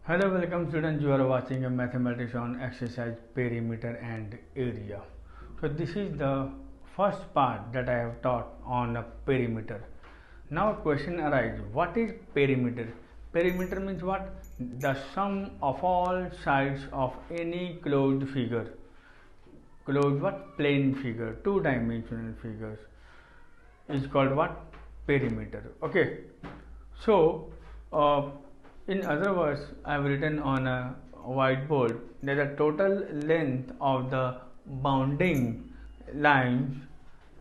Hello, welcome students. You are watching a mathematics on exercise perimeter and area. So this is the first part that I have taught on a perimeter. Now question arises, what is perimeter? Perimeter means what? The sum of all sides of any closed figure. Closed what? Plane figure, two-dimensional figures is called what? Perimeter. Okay. So in other words, I have written on a whiteboard that the total length of the bounding lines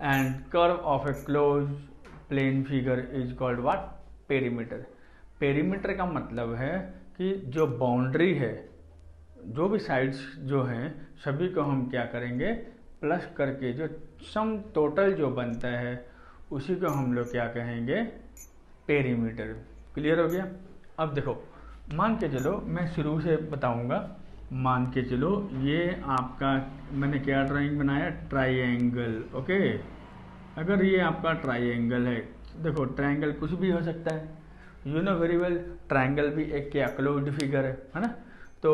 and curve of a closed plane figure is called what? Perimeter. Perimeter का मतलब है कि जो boundary है, जो भी sides जो हैं, सभी को हम क्या करेंगे? प्लस करके जो सम टोटल जो बनता है उसी को हम लोग क्या कहेंगे? पेरीमीटर। क्लियर हो गया? अब देखो, मान के चलो, मैं शुरू से बताऊंगा। मान के चलो ये आपका मैंने क्या ड्राइंग बनाया? ट्राइएंगल। ओके, अगर ये आपका ट्राइएंगल है, देखो ट्राइएंगल कुछ भी हो सकता है, you know very well. Triangle भी एक क्या क्लोज्ड फिगर है ना? तो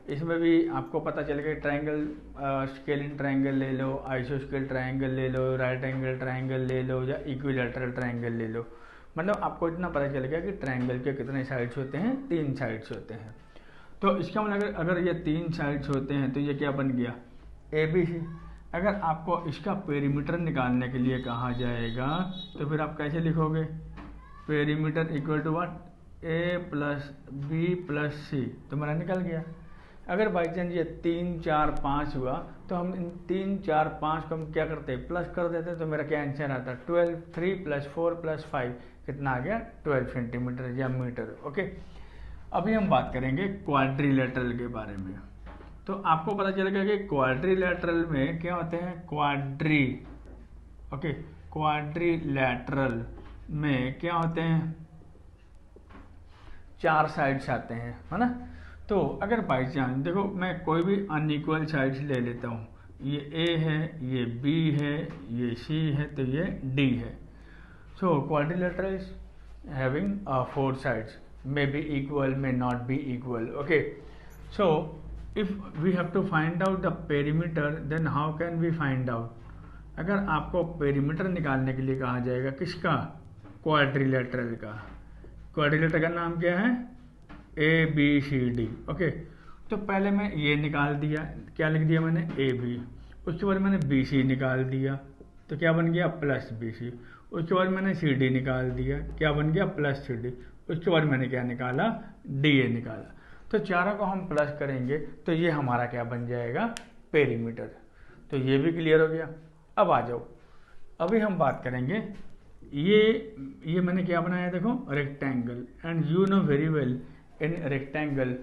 इसमें भी आपको पता चलेगा ट्राइंगल, स्केलिन ट्राइंगल ले लो, आइसोस्केल ट्राइंगल ले लो, राइट एंगल ट्राइंगल ले लो या इक्विलैटरल ट्राइंगल ले लो। मतलब आपको इतना पता चलेगा कि ट्राइंगल के कितने साइड्स होते हैं? 3 साइड्स होते हैं। तो इसका मतलब अगर ये 3 साइड्स होते हैं तो ये क्या बन गया? ABC। अगर आपको इसका पेरीमीटर निकालने के लिए कहा जाएगा तो फिर आप कैसे लिखोगे? Perimeter equal to what? A plus B plus C. तो मेरा निकल गया। अगर बाई चांस ये 3, 4, 5 हुआ तो हम इन 3, 4, 5 को हम क्या करते हैं? प्लस कर देते हैं। तो मेरा क्या आंसर आता है? 12। 3 प्लस 4 प्लस 5 कितना आ गया? 12 सेंटीमीटर या मीटर। ओके, अभी हम बात करेंगे क्वाड्रिलेटरल के बारे में। तो आपको पता चलेगा कि क्वाड्रिलेटरल में क्या होते हैं? ओके, क्वाड्रिलेटरल में क्या होते हैं? 4 साइड्स आते हैं, है ना? तो अगर बाई चांस देखो, मैं कोई भी अनइक्वल साइड्स ले लेता हूँ, ये A है, ये B है, ये C है, तो ये D है। So quadrilaterals having 4 sides may be equal, may not be equal. Okay, so if we have to find out the perimeter, then how can we find out? अगर आपको पेरीमीटर निकालने के लिए कहा जाएगा, किसका? क्वाड्रिलेटरल का। क्वाड्रिलेटरल का नाम क्या है? ABCD। ओके, तो पहले मैं ये निकाल दिया, क्या लिख दिया मैंने? AB। उसके बाद मैंने BC निकाल दिया, तो क्या बन गया? Plus BC। उसके बाद मैंने CD निकाल दिया, क्या बन गया? Plus CD। उसके बाद मैंने क्या निकाला? DA निकाला। तो चारों को हम प्लस करेंगे तो ये हमारा क्या बन जाएगा? पेरीमीटर। तो ये भी क्लियर हो गया। अब आ जाओ, अभी हम बात करेंगे ये मैंने क्या बनाया? देखो, rectangle. And you know very well, in rectangle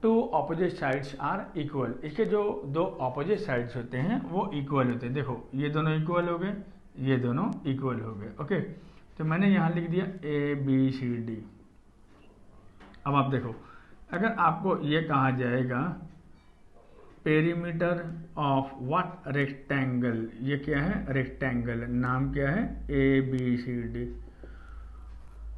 two opposite sides are equal. इसके जो 2 ऑपोजिट साइड्स होते हैं वो इक्वल होते हैं। देखो, ये दोनों इक्वल हो गए, ये दोनों इक्वल हो गए। ओके, तो मैंने यहाँ लिख दिया ABCD। अब आप देखो, अगर आपको ये कहा जाएगा पेरीमीटर ऑफ व्हाट? रेक्टेंगल। ये क्या है? रेक्टेंगल। नाम क्या है? ABCD।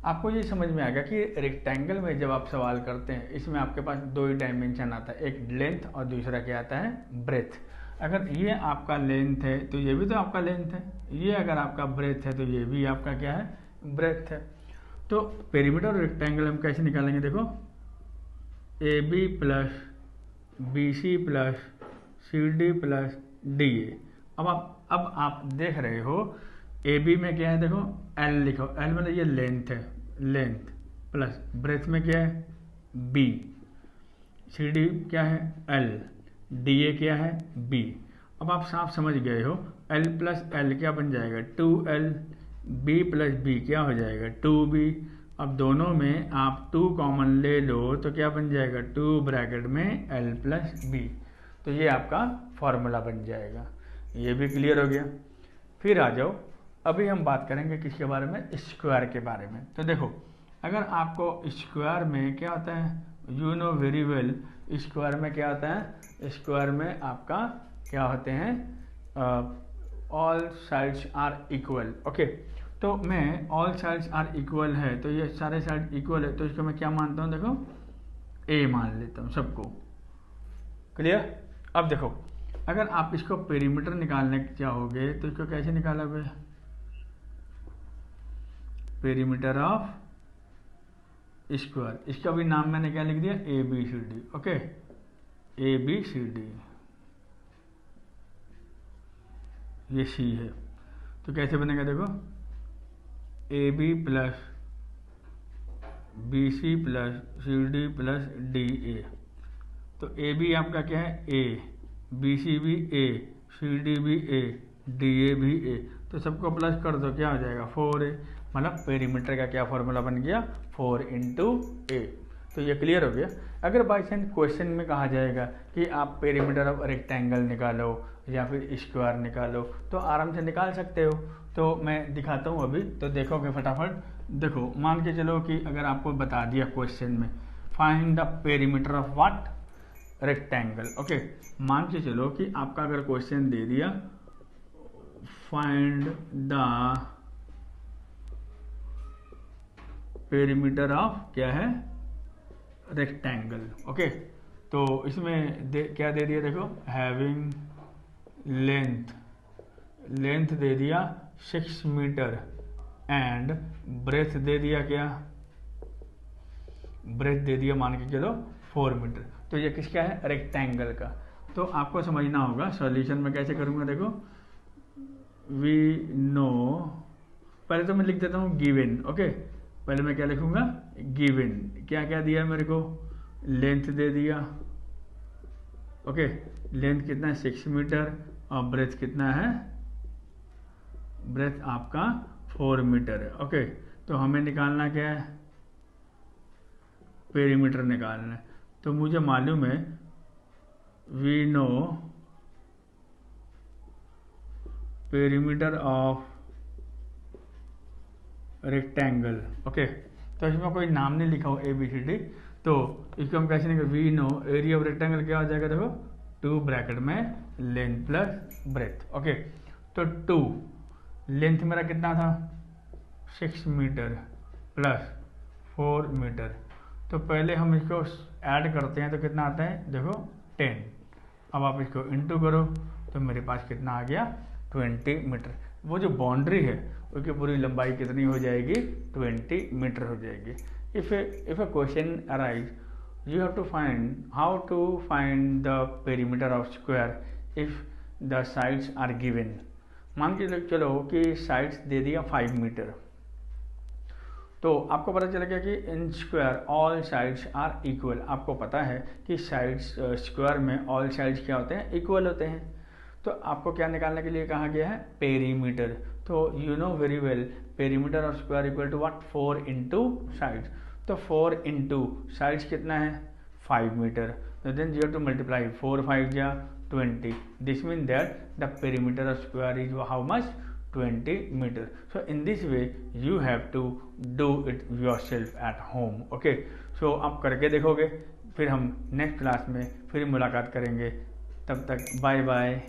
आपको ये समझ में आएगा कि रेक्टेंगल में जब आप सवाल करते हैं, इसमें आपके पास 2 ही डायमेंशन आता है, एक लेंथ और दूसरा क्या आता है? ब्रेथ। अगर ये आपका लेंथ है तो ये भी तो आपका लेंथ है, ये अगर आपका ब्रेथ है तो ये भी आपका क्या है? ब्रेथ है। तो पेरीमीटर और रेक्टेंगल हम कैसे निकालेंगे? देखो, AB plus BC plus CD plus DA। अब आप देख रहे हो AB में क्या है? देखो, L लिखो। L मतलब ये लेंथ है, लेंथ प्लस ब्रेथ में क्या है? B। CD क्या है? L। DA क्या है? B। अब आप साफ समझ गए हो, L प्लस L क्या बन जाएगा? 2L। B प्लस B क्या हो जाएगा? 2B। अब दोनों में आप 2 कॉमन ले लो तो क्या बन जाएगा? 2 ब्रैकेट में L प्लस B। तो ये आपका फॉर्मूला बन जाएगा। ये भी क्लियर हो गया। फिर आ जाओ, अभी हम बात करेंगे किसके बारे में? स्क्वायर के बारे में। तो देखो, अगर आपको स्क्वायर में क्या होता है? You know very well, square में क्या होता है? स्क्वायर में आपका क्या होते हैं? All sides are equal. Okay, तो मैं ऑल साइड्स आर इक्वल है तो ये सारे साइड इक्वल है, तो इसको मैं क्या मानता हूँ? देखो, ए मान लेता हूँ सबको। क्लियर। अब देखो, अगर आप इसको पेरीमीटर निकालने चाहोगे तो इसको कैसे निकालोगे? पेरीमीटर ऑफ स्क्वायर, इसका भी नाम मैंने क्या लिख दिया? A B C D. Okay, A B C D, ये सी है, तो कैसे बनेगा देखो, A B plus B C plus C D plus D A. तो ए बी आपका क्या है? ए, बी सी भी ए, सी डी भी ए, डी ए भी ए, तो सबको प्लस कर दो, क्या हो जाएगा? 4a। मतलब पेरीमीटर का क्या फॉर्मूला बन गया? 4 इंटू ए। तो ये क्लियर हो गया। अगर बाई चांस क्वेश्चन में कहा जाएगा कि आप पेरीमीटर ऑफ रेक्टेंगल निकालो या फिर स्क्वायर निकालो, तो आराम से निकाल सकते हो। तो मैं दिखाता हूँ अभी, तो देखोगे फटाफट। देखो, मान के चलो कि अगर आपको बता दिया क्वेश्चन में find the perimeter of what? Rectangle. Okay, मान के चलो कि आपका अगर क्वेश्चन दे दिया फाइंड द पेरीमीटर ऑफ क्या है? रेक्टेंगल। ओके, तो इसमें क्या दे दिया देखो, हैविंग लेंथ दे दिया 6 मीटर एंड ब्रेथ दे दिया क्या? ब्रेथ दे दिया मान के चलो 4 मीटर। तो ये किसका है? रेक्टेंगल का। तो आपको समझना होगा सॉल्यूशन में कैसे करूंगा। देखो, वी नो, पहले तो मैं लिख देता हूँ गिवन। ओके, पहले मैं क्या लिखूंगा? गिवन। क्या क्या दिया मेरे को? लेंथ दे दिया। ओके, लेंथ कितना है? 6 मीटर और ब्रेथ कितना है? ब्रेथ आपका 4 मीटर है। ओके, तो हमें निकालना क्या है? पेरीमीटर निकालना है। तो मुझे मालूम है we know perimeter of rectangle. Okay, तो इसमें कोई नाम नहीं लिखा हो ए बी सी डी, तो इसको हम कैसे निकाल? We know area of rectangle क्या हो जाएगा देखो, 2 ब्रैकेट में लेंथ प्लस ब्रेथ। ओके, तो 2 लेंथ मेरा कितना था? 6 मीटर प्लस 4 मीटर। तो पहले हम इसको ऐड करते हैं तो कितना आता है देखो, 10। अब आप इसको इंटू करो तो मेरे पास कितना आ गया? 20 मीटर। वो जो बाउंड्री है उसकी पूरी लंबाई कितनी हो जाएगी? 20 मीटर हो जाएगी। If a question arise, you have to find how to find the perimeter of square if the sides are given। मान के चलो कि साइड्स दे दिया 5 मीटर, तो आपको पता चला गया कि in square all sides are equal. आपको पता है कि साइड्स स्क्वायर में ऑल साइड्स क्या होते हैं? इक्वल होते हैं। तो आपको क्या निकालने के लिए कहा गया है? पेरीमीटर। तो you know very well perimeter of square equal to what? 4 into sides. तो 4 इंटू साइड्स कितना है? 5 मीटर। तो then you have to multiply 4 5 जा 20। This mean that the perimeter of square is how much? 20 meter. So in this way you have to do it yourself at home. Okay, so आप करके देखोगे, फिर हम next class में फिर मुलाकात करेंगे। तब तक बाय बाय।